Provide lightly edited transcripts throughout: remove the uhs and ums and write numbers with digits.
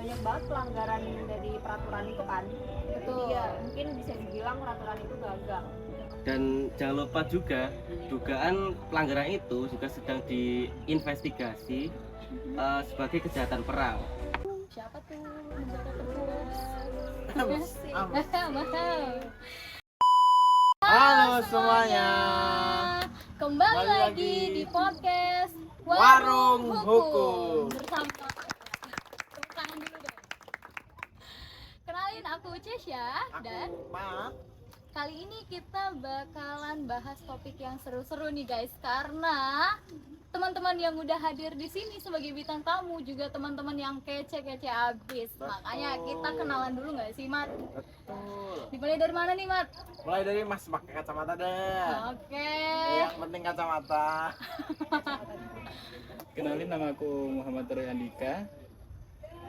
banyak banget pelanggaran dari peraturan itu kan. Jadi ya mungkin bisa dibilang peraturan itu gagal. Dan jangan lupa juga dugaan pelanggaran itu juga sedang diinvestigasi sebagai kejahatan perang. Siapa tuh negara terbos? Mahal. Halo semuanya, Kembali lagi di podcast Warung Hukum. bersama tepuk tangan dulu deh. Kenalin, aku Cesya dan Mat. kali ini kita bakalan bahas topik yang seru-seru nih guys, karena teman-teman yang udah hadir di sini sebagai bintang tamu juga teman-teman yang kece-kece abis. Makanya kita kenalan dulu nggak sih, Mat? Betul. Dimulai dari mana nih, Mat? Mulai dari Mas pakai kacamata deh. Oke. Yang penting kacamata. Kenalin, nama aku Muhammad Roy Andika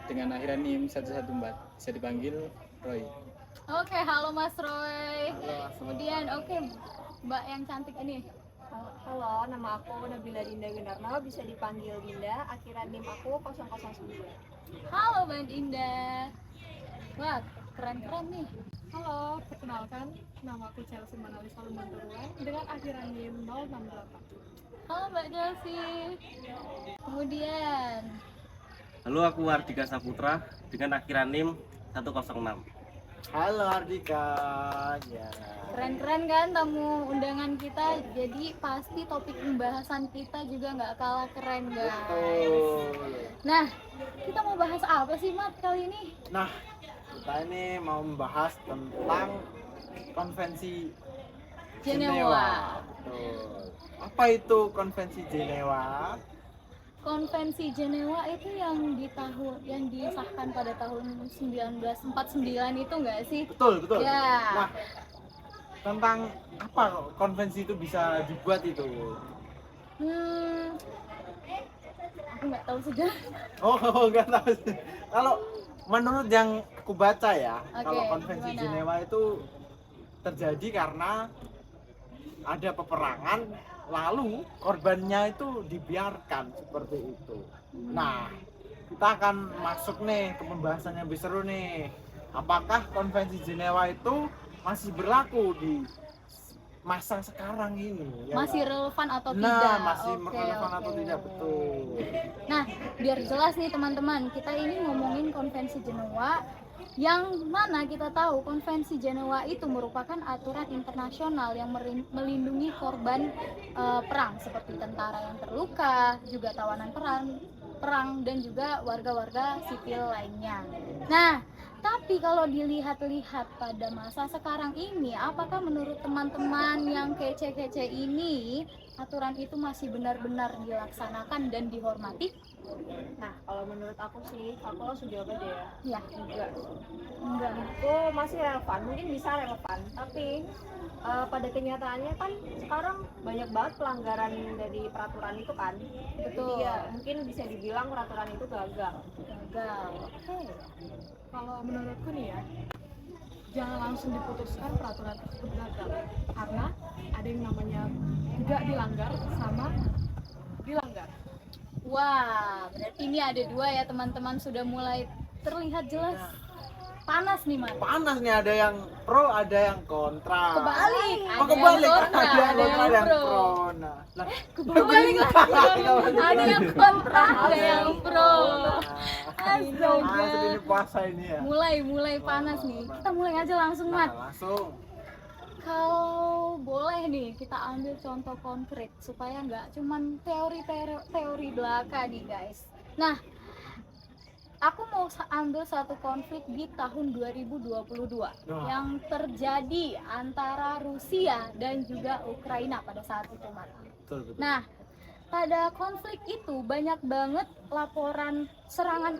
dengan akhiran NIM 114, bisa dipanggil Roy. Oke, halo Mas Roy. Halo, Mas. Kemudian Mbak yang cantik ini. Halo, nama aku Nabila Dinda Winarno, bisa dipanggil Dinda, akhiran NIM aku 009. Halo Mbak Indah. Wah, keren-keren nih. Halo, perkenalkan, nama aku Chelsea Manalisa Lumanturuan dengan akhiran NIM 068. Halo Mbak Chelsea. Kemudian Halo, aku Ardika Saputra dengan akhiran NIM 106. Halo Ardika. Ya. keren-keren kan tamu undangan kita. Jadi pasti topik pembahasan kita juga nggak kalah keren guys. Betul. Nah, kita mau bahas apa sih Mat kali ini? Nah, kita ini mau membahas tentang konvensi Jenewa. Betul. Apa itu konvensi Jenewa? Konvensi Jenewa itu yang disahkan pada tahun 1949 itu nggak sih? Betul, betul. Ya. Nah, tentang apa konvensi itu bisa dibuat itu? Aku nggak tahu sejarah. Oh, enggak tahu sih. Kalau menurut yang aku baca ya, Oke, kalau konvensi gimana? Jenewa itu terjadi karena ada peperangan, lalu korbannya itu dibiarkan seperti itu. Nah, kita akan masuk nih ke pembahasan yang lebih seru nih. Apakah konvensi Jenewa itu masih berlaku di masa sekarang ini? Ya Masih nggak? relevan atau Nah, tidak? masih Oke, relevan atau oke. tidak, betul. Nah, biar jelas nih teman-teman, kita ini ngomongin konvensi Jenewa, yang mana kita tahu konvensi Jenewa itu merupakan aturan internasional yang melindungi korban perang seperti tentara yang terluka, juga tawanan perang dan juga warga-warga sipil lainnya. Nah, tapi kalau dilihat-lihat pada masa sekarang ini, apakah menurut teman-teman yang kece-kece ini aturan itu masih benar-benar dilaksanakan dan dihormati? Nah, kalau menurut aku sih, aku langsung jawab aja ya. Ya, Enggak. Itu masih relevan, mungkin bisa relevan, tapi pada kenyataannya kan sekarang banyak banget pelanggaran dari peraturan itu kan. betul. Jadi ya mungkin bisa dibilang peraturan itu gagal. Gagal. Oke. Kalau menurutku nih ya, jangan langsung diputuskan peraturan tersebut gagal, karena ada yang namanya tidak dilanggar sama dilanggar. Wah, berarti ini ada dua ya teman-teman, sudah mulai terlihat jelas. Panas nih Mas. Panas nih, ada yang pro, ada yang kontra. Kebalik. Oh, kebalik. Yang kontra, Ada yang kontra, ada yang pro. pro. Nah, Kebalik lagi. Ada yang kontra, ada yang pro. Asal Astaga. ini puasa ini ya. Mulai panas nih. Kita mulai aja langsung Nah, Mat. langsung. Kalau boleh nih kita ambil contoh konkret supaya nggak cuman teori belaka nih guys. Nah, aku mau ambil satu konflik di tahun 2022 yang terjadi antara Rusia dan juga Ukraina pada saat itu, Mat. Betul. Nah, pada konflik itu banyak banget laporan serangan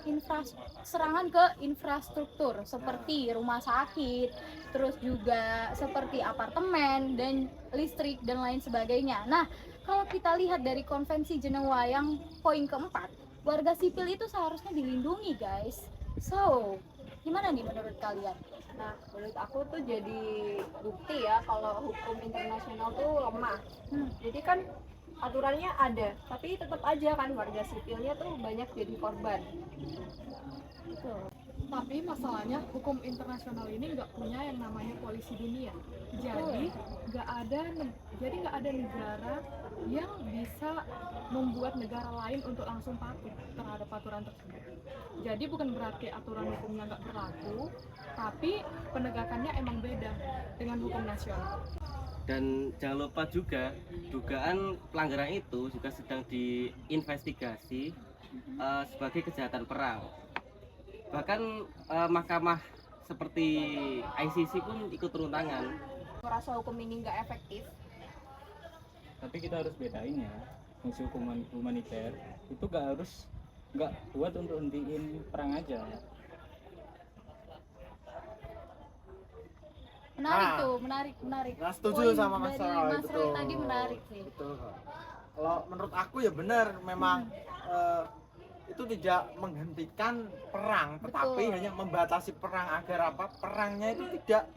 ke infrastruktur seperti rumah sakit, terus juga seperti apartemen dan listrik dan lain sebagainya. Nah, kalau kita lihat dari konvensi Jenewa yang poin keempat, warga sipil itu seharusnya dilindungi, guys. So, gimana nih menurut kalian? Nah, menurut aku tuh jadi bukti ya kalau hukum internasional tuh lemah. Jadi kan aturannya ada, tapi tetap aja kan warga sipilnya tuh banyak jadi korban. Betul. masalahnya hukum internasional ini nggak punya yang namanya polisi dunia. Jadi nggak ada negara yang bisa membuat negara lain untuk langsung patuh terhadap aturan tersebut. Jadi bukan berarti aturan hukumnya nggak berlaku, tapi penegakannya emang beda dengan hukum nasional. Dan jangan lupa juga dugaan pelanggaran itu juga sedang diinvestigasi sebagai kejahatan perang. Bahkan mahkamah seperti ICC pun ikut turun tangan. Merasa hukum ini nggak efektif. Tapi kita harus bedain ya, fungsi hukuman humaniter itu nggak buat untuk hentiin perang aja. Menarik Nah. tuh, menarik. Nah, setuju Poin sama Mas dari Roy, Mas Roy betul. tadi menarik sih. Betul. Kalau menurut aku ya benar, memang itu tidak menghentikan perang, tetapi Betul. hanya membatasi perang agar apa? Perangnya itu tidak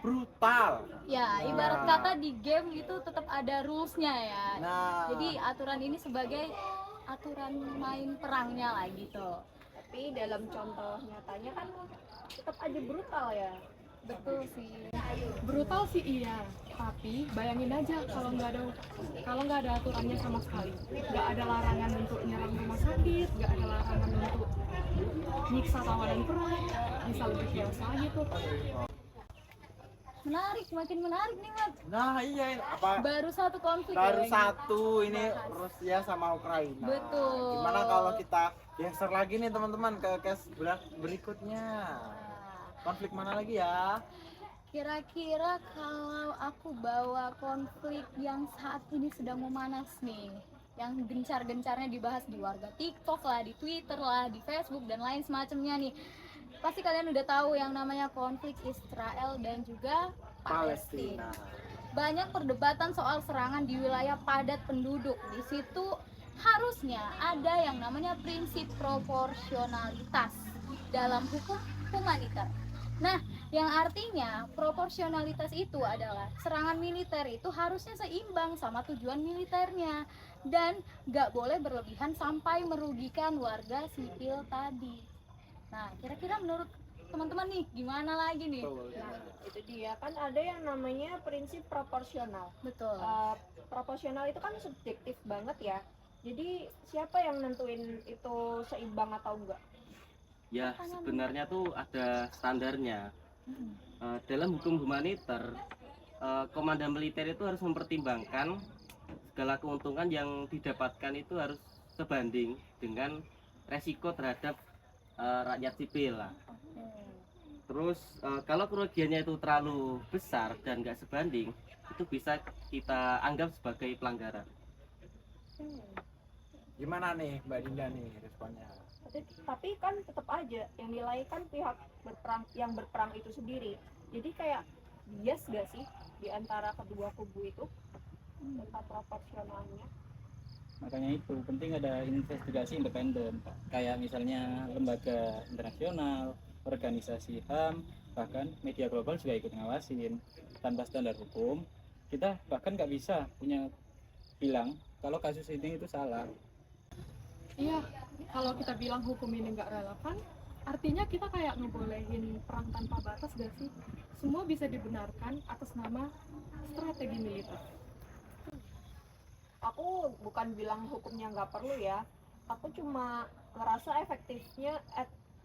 brutal. Ya, ibarat kata di game itu tetap ada rules-nya ya. Nah, Jadi aturan ini sebagai aturan main perangnya lah gitu. Tapi dalam contoh nyatanya kan tetap aja brutal ya. Betul sih. Brutal sih iya, tapi bayangin aja kalau nggak ada aturannya sama sekali, nggak ada larangan untuk nyerang rumah sakit, nggak ada larangan untuk nyiksa tawanan perang, bisa lebih biasa lagi tuh. Menarik, makin menarik nih, Mat. nah iya apa? Baru satu konflik Baru ya, satu ini Rusia sama Ukraina. Betul. Gimana kalau kita geser lagi nih teman-teman ke case berikutnya? Konflik mana lagi ya? Kira-kira kalau aku bawa konflik yang saat ini sedang memanas nih, yang gencar-gencarnya dibahas di warga TikTok lah, di Twitter lah, di Facebook dan lain semacamnya nih. Pasti kalian udah tahu yang namanya konflik Israel dan juga Palestina. Banyak perdebatan soal serangan di wilayah padat penduduk. Di situ harusnya ada yang namanya prinsip proporsionalitas dalam hukum humaniter. Nah, yang artinya proporsionalitas itu adalah serangan militer itu harusnya seimbang sama tujuan militernya dan nggak boleh berlebihan sampai merugikan warga sipil tadi. Nah, kira-kira menurut teman-teman nih gimana lagi nih? Nah, itu dia kan ada yang namanya prinsip proporsional. Betul. Proporsional itu kan subjektif banget ya. Jadi siapa yang nentuin itu seimbang atau enggak? Ya sebenarnya tuh ada standarnya. Dalam hukum humaniter, komandan militer itu harus mempertimbangkan segala keuntungan yang didapatkan itu harus sebanding dengan resiko terhadap rakyat sipil lah. Terus kalau kerugiannya itu terlalu besar dan nggak sebanding, itu bisa kita anggap sebagai pelanggaran. Gimana nih Mbak Dinda nih responnya? Tapi kan tetap aja yang nilai kan pihak yang berperang itu sendiri. Jadi kayak bias gak sih di antara kedua kubu itu tentang proporsionalnya? Makanya itu penting ada investigasi independen, kayak misalnya lembaga internasional, organisasi HAM, bahkan media global juga ikut ngawasin. Tanpa standar hukum, kita bahkan nggak bisa bilang kalau kasus ini itu salah. Iya, kalau kita bilang hukum ini nggak relevan, artinya kita kayak ngebolehin perang tanpa batas gak sih? Semua bisa dibenarkan atas nama strategi militer. Aku bukan bilang hukumnya nggak perlu ya. Aku cuma ngerasa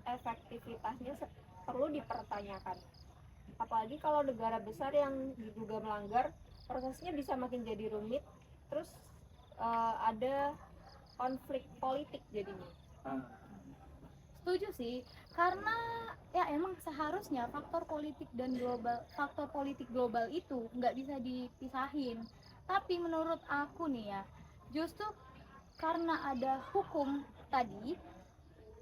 efektivitasnya perlu dipertanyakan. Apalagi kalau negara besar yang diduga melanggar, prosesnya bisa makin jadi rumit. Terus ada konflik politik jadinya. Setuju sih, karena ya emang seharusnya faktor politik global itu nggak bisa dipisahin. Tapi menurut aku nih ya, justru karena ada hukum tadi,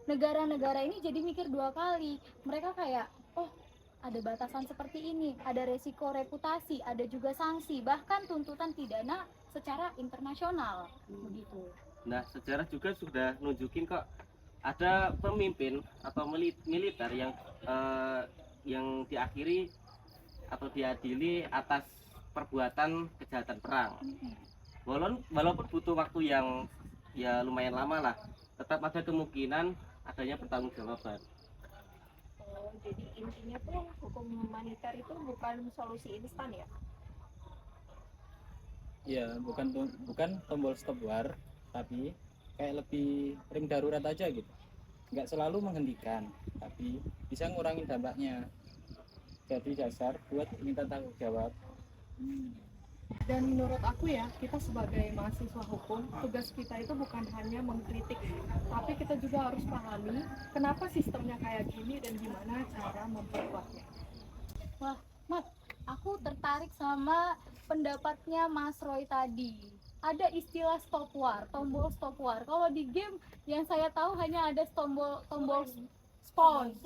negara-negara ini jadi mikir dua kali. Mereka kayak, oh ada batasan seperti ini, ada resiko reputasi, ada juga sanksi, bahkan tuntutan pidana secara internasional begitu. Nah, sejarah juga sudah nunjukin kok ada pemimpin atau militer yang diakhiri atau diadili atas perbuatan kejahatan perang. Walaupun butuh waktu yang ya lumayan lama lah, tetap ada kemungkinan adanya pertanggungjawaban. Oh, jadi intinya tuh hukum humaniter itu bukan solusi instan ya? Iya, bukan tombol stop war, tapi kayak lebih ring darurat aja gitu. Nggak selalu menghentikan, tapi bisa ngurangin dampaknya. Jadi dasar buat minta tanggung jawab. Dan menurut aku ya, kita sebagai mahasiswa hukum, tugas kita itu bukan hanya mengkritik, tapi kita juga harus pahami kenapa sistemnya kayak gini dan gimana cara memperkuatnya. Wah, Mat, aku tertarik sama pendapatnya Mas Roy tadi. Ada istilah stop war, tombol stop war. Kalau di game yang saya tahu hanya ada tombol spawn,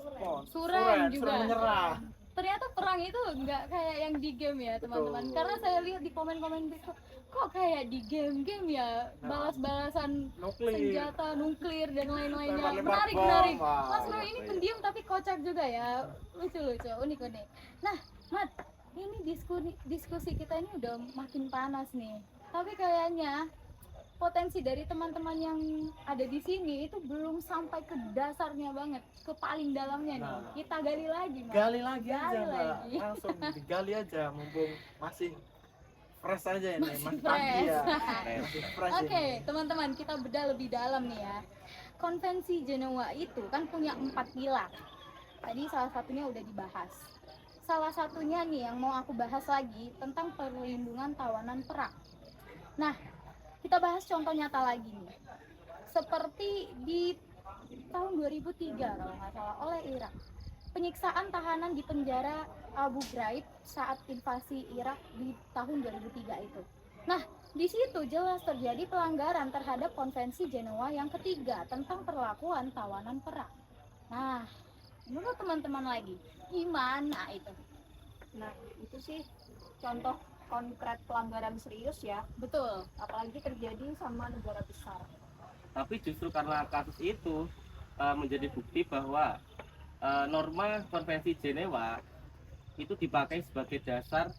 suren juga. menyerah. Ternyata perang itu nggak kayak yang di game ya teman-teman. Betul. Karena saya lihat di komen-komen gitu, kok kayak di game-game ya, balas-balasan Nuklir. senjata nuklir dan lain-lainnya. Lempar-lempar Menarik, bom. menarik. Wah, Mas Roy ini gitu ya. pendiam tapi kocak juga ya, lucu-lucu, unik-unik. Nah, Mat, ini diskusi kita ini udah makin panas nih. Tapi kayaknya potensi dari teman-teman yang ada di sini itu belum sampai ke dasarnya banget, ke paling dalamnya nih. Nah. Kita gali lagi, Mat. Gali lagi aja, Gali Mbak. lagi. Langsung digali aja, mumpung masih fresh aja ini, masih pagi fresh. ya. Masih fresh Oke, ini. teman-teman, kita bedah lebih dalam nih ya. Konvensi Jenewa itu kan punya 4 pilar. Tadi salah satunya udah dibahas. Salah satunya nih yang mau aku bahas lagi tentang perlindungan tawanan perang. Nah, kita bahas contoh nyata lagi nih. Seperti di tahun 2003 kalau nggak salah oleh Irak. Penyiksaan tahanan di penjara Abu Ghraib saat invasi Irak di tahun 2003 itu. Nah, di situ jelas terjadi pelanggaran terhadap Konvensi Jenewa yang ketiga tentang perlakuan tawanan perang. Nah, menurut teman-teman lagi, gimana itu? Nah, itu sih contoh konkret pelanggaran serius ya, Betul. apalagi terjadi sama negara besar. Tapi justru karena kasus itu menjadi bukti bahwa norma konvensi Jenewa itu dipakai sebagai dasar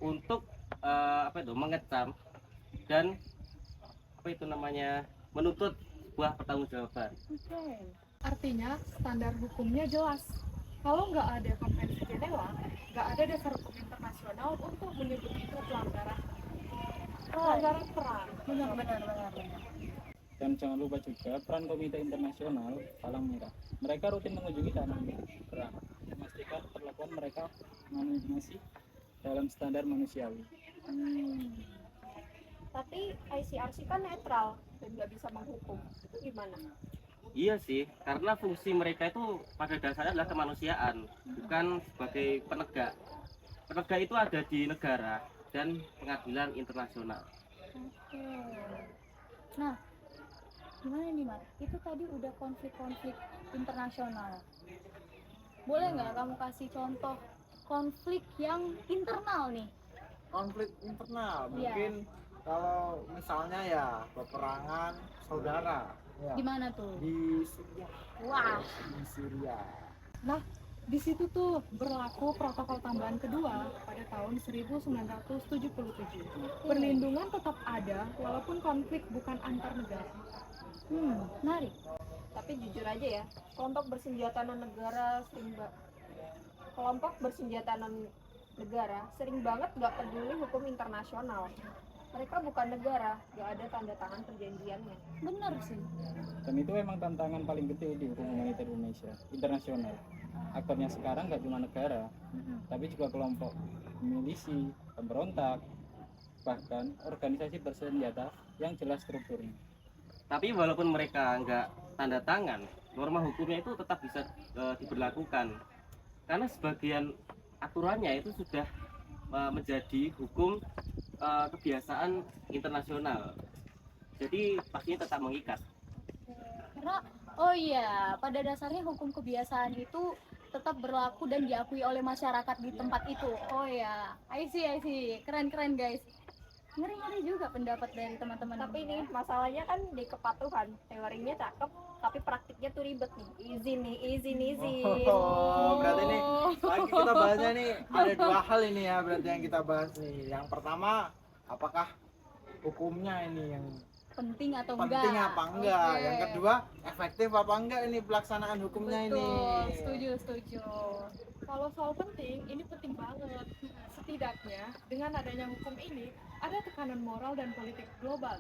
untuk mengecam dan menuntut sebuah pertanggungjawaban. Oke. Artinya standar hukumnya jelas. Kalau nggak ada konvensi Jenewa, nggak ada dasar hukum internasional untuk menyebut itu pelanggaran perang. Benar. Dan jangan lupa juga peran Komite Internasional Palang Merah. Mereka rutin mengunjungi tahanan perang, memastikan perlakuan mereka masih dalam standar manusiawi. Tapi ICRC kan netral dan nggak bisa menghukum. Itu gimana? Iya sih, karena fungsi mereka itu pada dasarnya adalah kemanusiaan, bukan sebagai penegak. Penegak itu ada di negara dan pengadilan internasional. Oke. Nah, gimana nih, Mat? Itu tadi udah konflik-konflik internasional. Boleh nggak kamu kasih contoh konflik yang internal nih? Konflik internal, Iya. mungkin kalau misalnya ya peperangan saudara ya, Di mana tuh? di Syria. Wah. Di Syria. Di situ tuh berlaku protokol tambahan kedua pada tahun 1977. Perlindungan tetap ada walaupun konflik bukan antar negara. Menarik. Tapi jujur aja ya, kelompok bersenjata negara negara sering banget nggak peduli hukum internasional. Mereka bukan negara, nggak ada tanda tangan perjanjiannya. Bener sih. Dan itu memang tantangan paling gede di hukum humaniter Indonesia internasional. Aktornya sekarang nggak cuma negara, tapi juga kelompok milisi, pemberontak, bahkan organisasi bersenjata yang jelas strukturnya. Tapi walaupun mereka nggak tanda tangan, norma hukumnya itu tetap bisa diberlakukan. Karena sebagian aturannya itu sudah menjadi hukum kebiasaan internasional. Jadi pastinya tetap mengikat. Karena oh iya, pada dasarnya hukum kebiasaan itu tetap berlaku dan diakui oleh masyarakat di tempat itu. Oh ya, I see. Keren guys. Ngeri juga pendapat dari teman-teman. Tapi ini masalahnya kan di kepatuhan. Teorinya cakep, tapi praktiknya tuh ribet nih. Izin. Oh, berarti ini lagi kita bahasnya nih ada dua hal ini ya, berarti yang kita bahas nih. Yang pertama, apakah hukumnya ini yang penting atau enggak? penting apa enggak? Oke. Yang kedua, efektif apa enggak ini pelaksanaan hukumnya Betul, ini? setuju. setuju. Kalau soal penting, ini penting banget. Setidaknya, dengan adanya hukum ini, ada tekanan moral dan politik global.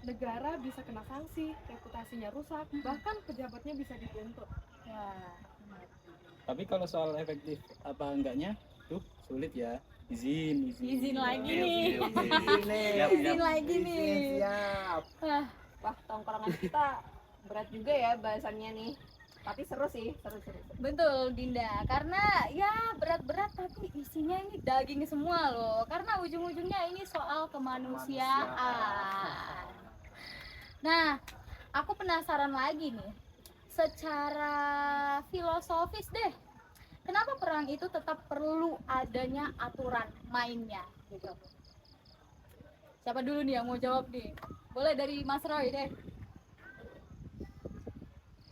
Negara bisa kena sanksi, reputasinya rusak, bahkan pejabatnya bisa dituntut. Ya. Tapi kalau soal efektif apa enggaknya tuh sulit ya. Izin lagi Oke, nih. oke, oke. Siap, Izin siap. lagi nih. Siap. Ah, Wah, tongkrongan kita berat juga ya bahasannya nih. Tapi seru sih, seru. betul Dinda, karena ya berat-berat tapi isinya ini daging semua loh. Karena ujung-ujungnya ini soal kemanusiaan. Nah, aku penasaran lagi nih. Secara filosofis deh, kenapa perang itu tetap perlu adanya aturan mainnya gitu? Siapa dulu nih yang mau jawab nih? Boleh dari Mas Roy deh.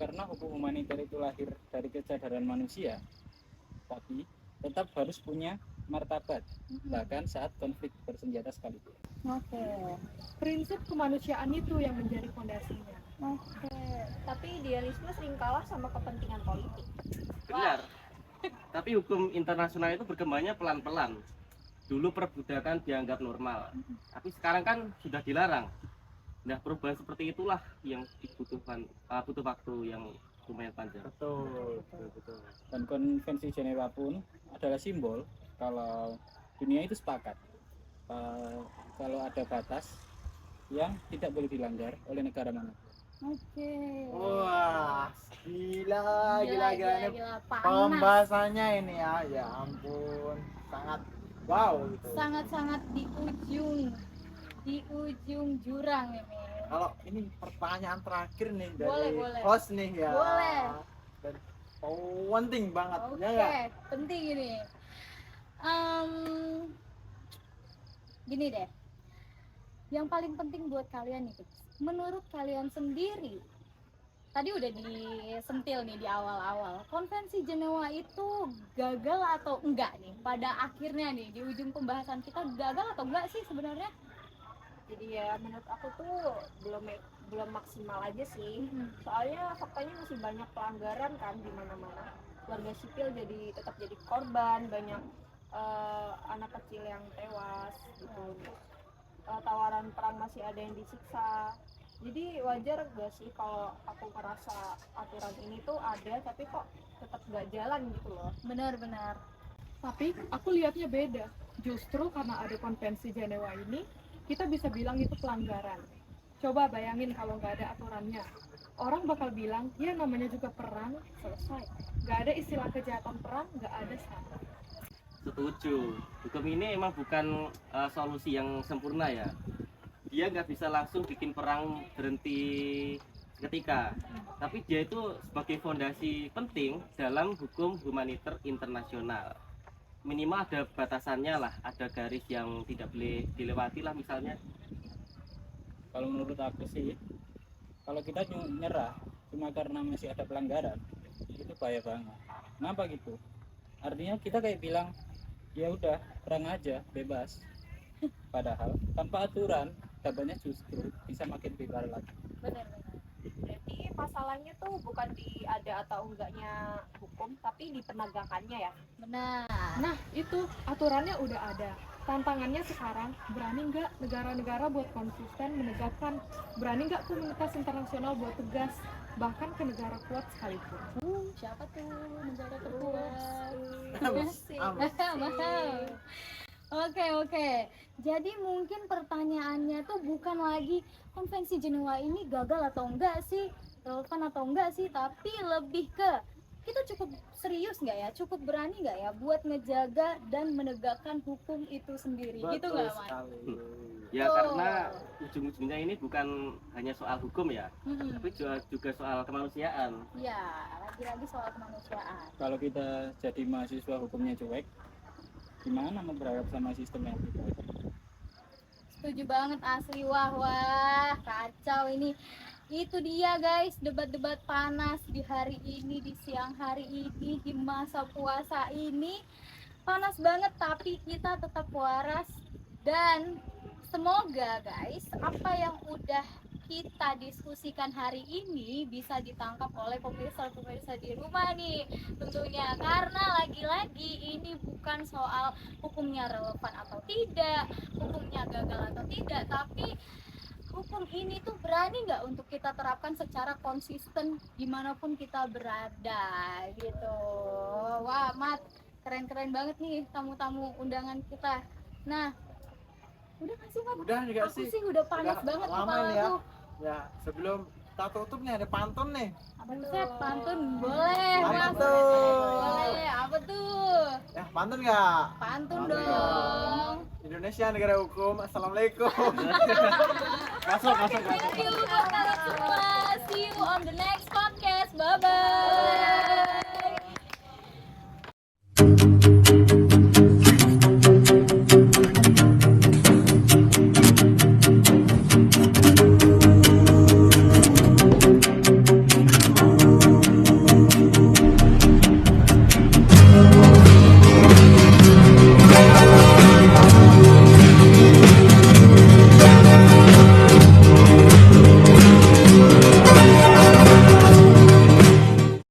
karena hukum humaniter itu lahir dari kesadaran manusia, tapi tetap harus punya martabat bahkan saat konflik bersenjata sekalipun. Oke. Prinsip kemanusiaan itu yang menjadi fondasinya. Oke. Tapi idealisme sering kalah sama kepentingan politik. Benar. Tapi hukum internasional itu berkembangnya pelan-pelan. Dulu perbudakan dianggap normal, tapi sekarang kan sudah dilarang. Nah, perubahan seperti itulah yang dibutuhkan, butuh waktu yang lumayan panjang. Betul. Dan konvensi Jenewa pun adalah simbol kalau dunia itu sepakat kalau ada batas yang tidak boleh dilanggar oleh negara mana. Oke. Wah, gila. Ini Panas. pembahasannya ini ya ampun, sangat wow gitu. Sangat-sangat di ujung jurang ini. Kalau ini pertanyaan terakhir nih dari Boleh. host nih ya. Boleh. Dan penting banget Oke, ya nggak? penting ini. Gini deh. Yang paling penting buat kalian nih, menurut kalian sendiri, tadi udah disentil nih di awal-awal, konvensi Jenewa itu gagal atau enggak nih? Pada akhirnya nih, di ujung pembahasan kita, gagal atau enggak sih sebenarnya? Jadi ya menurut aku tuh belum maksimal aja sih. Soalnya faktanya masih banyak pelanggaran kan di mana-mana. Warga sipil tetap jadi korban, banyak anak kecil yang tewas gitu. Tawaran perang masih ada yang disiksa. Jadi wajar gak sih kalau aku merasa aturan ini tuh ada tapi kok tetap gak jalan gitu loh. Benar-benar. Tapi aku lihatnya beda. Justru karena ada konvensi Jenewa ini, kita bisa bilang itu pelanggaran. Coba bayangin kalau nggak ada aturannya. Orang bakal bilang, ya namanya juga perang, selesai. Nggak ada istilah kejahatan perang, nggak ada standar. Setuju. Hukum ini emang bukan solusi yang sempurna ya. Dia nggak bisa langsung bikin perang berhenti seketika. Tapi dia itu sebagai fondasi penting dalam hukum humaniter internasional. Minimal ada batasannya lah, ada garis yang tidak boleh dilewati lah misalnya. Kalau menurut aku sih, kalau kita nyerah cuma karena masih ada pelanggaran, itu bahaya banget. Kenapa gitu? Artinya kita kayak bilang, ya udah perang aja, bebas. Padahal tanpa aturan, dampaknya justru bisa makin viral lagi. Benar-benar. Berarti masalahnya tuh bukan di ada atau enggaknya hukum, tapi di penegakannya ya. Benar. Nah, itu aturannya udah ada. Tantangannya sekarang, berani nggak negara-negara buat konsisten menegakkan? Berani nggak komunitas internasional buat tegas? Bahkan ke negara kuat sekalipun. Siapa tuh negara terkuat? Mahal. Oke. Jadi mungkin pertanyaannya tuh bukan lagi konvensi Jenewa ini gagal atau enggak sih, relevan atau enggak sih, tapi lebih ke kita cukup serius nggak ya, cukup berani nggak ya buat ngejaga dan menegakkan hukum itu sendiri, gitu nggak Mas? Ya Betul. karena ujung-ujungnya ini bukan hanya soal hukum ya, Mm-mm. tapi juga soal kemanusiaan. Ya, lagi-lagi soal kemanusiaan. Kalau kita jadi mahasiswa hukumnya cuek, gimana mau berharap sama sistem yang kita? Setuju banget asli, wah kacau ini. Itu dia guys, debat-debat panas di hari ini, di siang hari ini, di masa puasa ini. Panas banget tapi kita tetap waras. Dan semoga guys, apa yang udah kita diskusikan hari ini bisa ditangkap oleh pemirsa-pemirsa di rumah nih tentunya, karena lagi-lagi ini bukan soal hukumnya relevan atau tidak, hukumnya gagal atau tidak, tapi hukum ini tuh berani nggak untuk kita terapkan secara konsisten dimanapun kita berada gitu. Wah Mat, keren-keren banget nih tamu-tamu undangan kita. Nah, udah nggak sih Mat? Udah juga Aku sih. sih udah panas Udah banget lama kepala nih ya. tuh. Ya, sebelum kita tutup nih ada pantun nih. Buset, pantun boleh Apa Mas. tuh? Boleh, apa tuh? Ya, pantun nggak? Pantun Pantun dong. Indonesia negara hukum. Assalamualaikum. masuk. Thank you buat kalian semua. See you on the next podcast. Bye bye.